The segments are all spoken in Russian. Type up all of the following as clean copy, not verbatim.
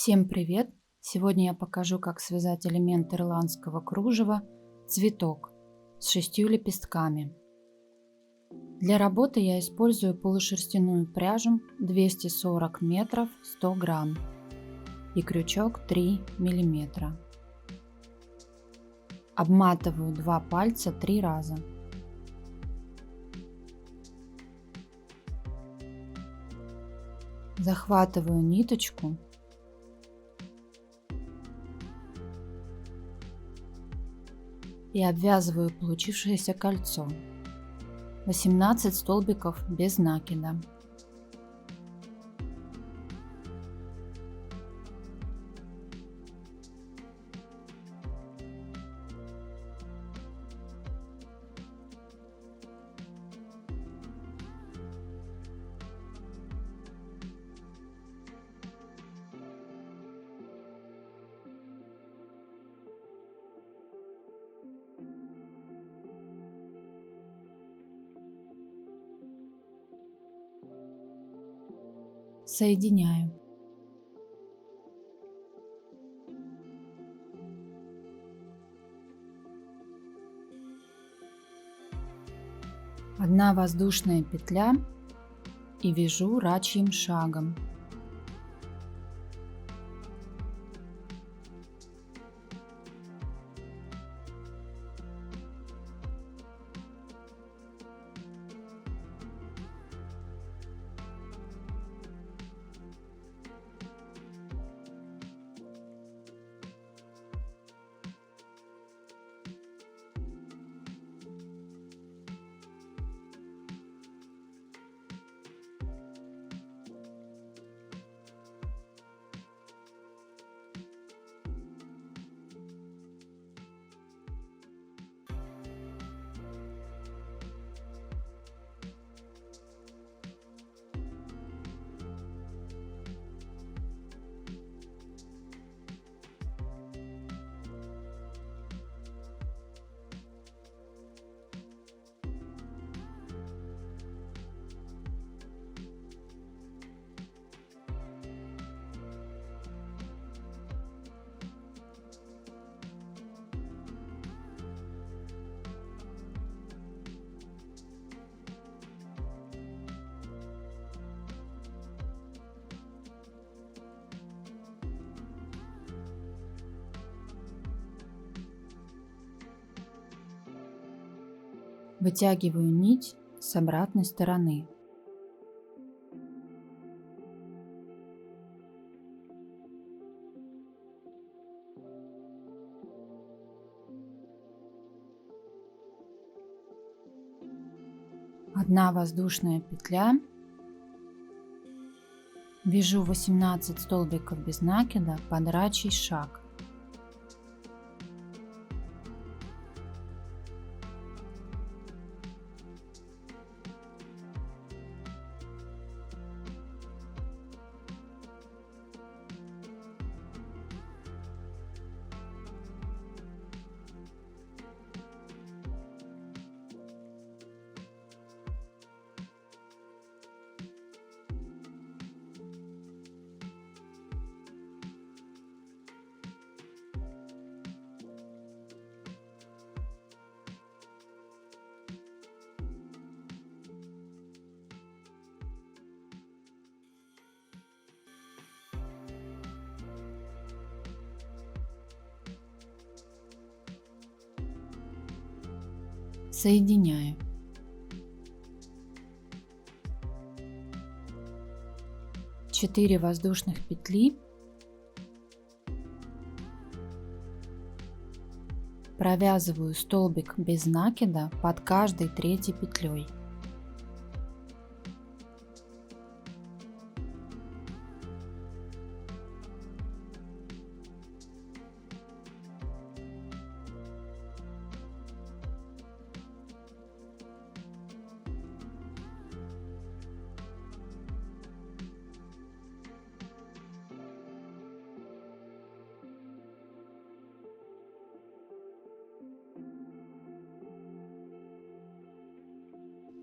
Всем привет! Сегодня я покажу, как связать элемент ирландского кружева «Цветок» с 6 лепестками. Для работы я использую полушерстяную пряжу 240 метров 100 грамм и крючок 3 миллиметра. Обматываю 2 пальца 3 раза. Захватываю ниточку и обвязываю получившееся кольцо. 18 столбиков без накида. Соединяю. Одна воздушная петля и вяжу рачьим шагом. Вытягиваю нить с обратной стороны. Одна воздушная петля. Вяжу 18 столбиков без накида под рачий шаг. Соединяю. Четыре воздушных петли. Провязываю столбик без накида под каждой третьей петлей.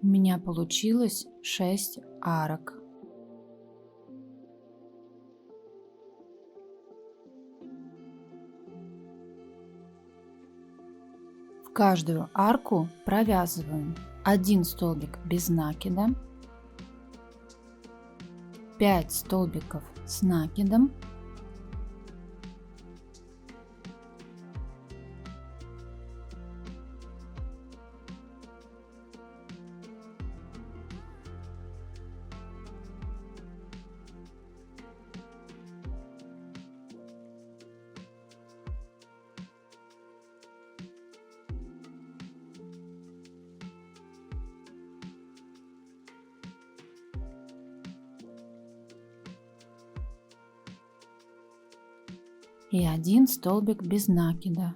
У меня получилось 6 арок. каждую арку провязываем 1 столбик без накида, 5 столбиков с накидом, и 1 столбик без накида.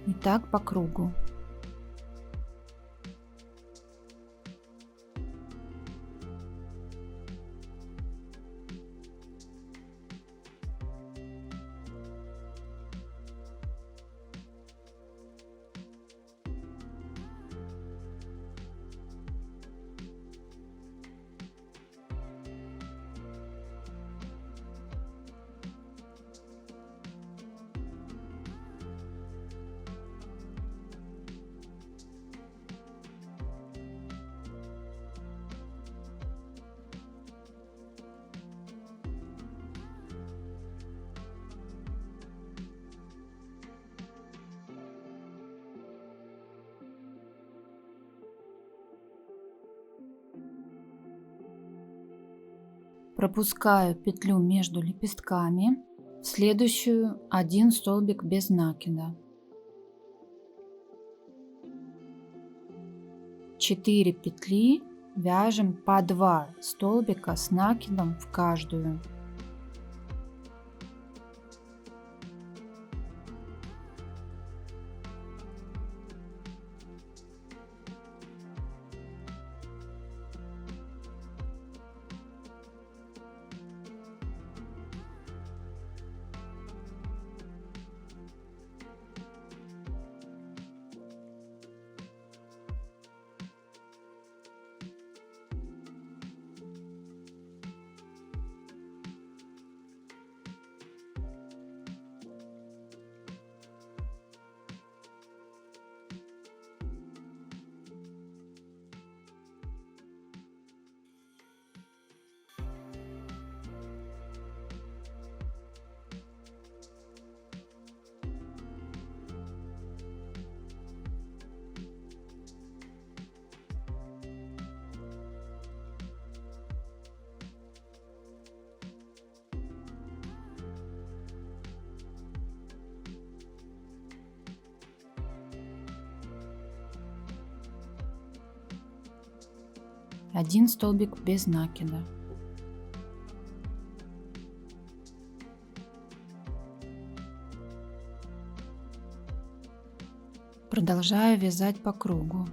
И так по кругу. Пропускаю петлю между лепестками, в следующую 1 столбик без накида. 4 петли вяжем по 2 столбика с накидом в каждую. Один столбик без накида. Продолжаю вязать по кругу.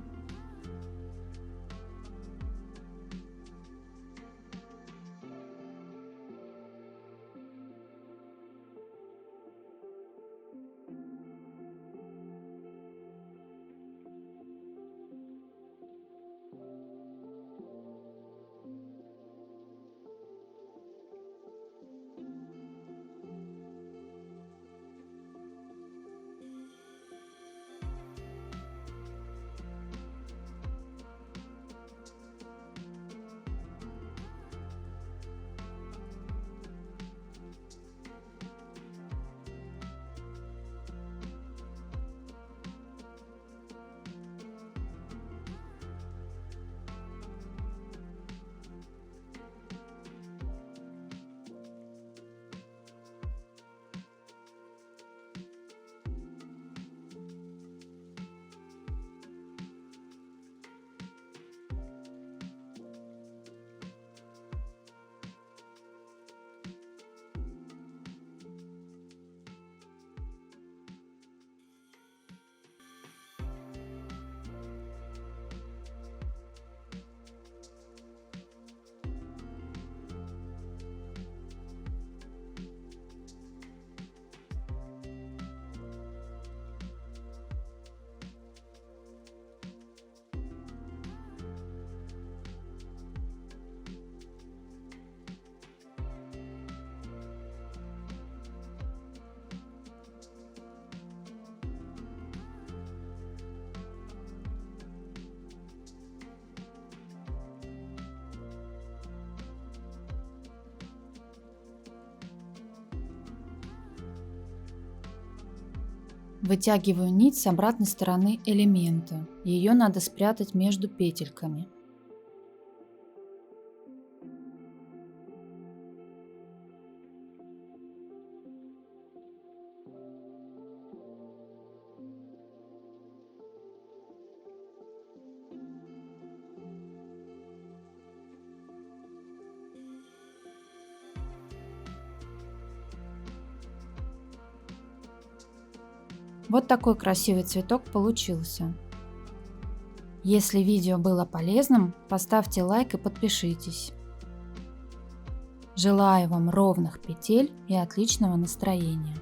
Вытягиваю нить с обратной стороны элемента. Ее надо спрятать между петельками. Вот такой красивый цветок получился. Если видео было полезным, поставьте лайк и подпишитесь. Желаю вам ровных петель и отличного настроения.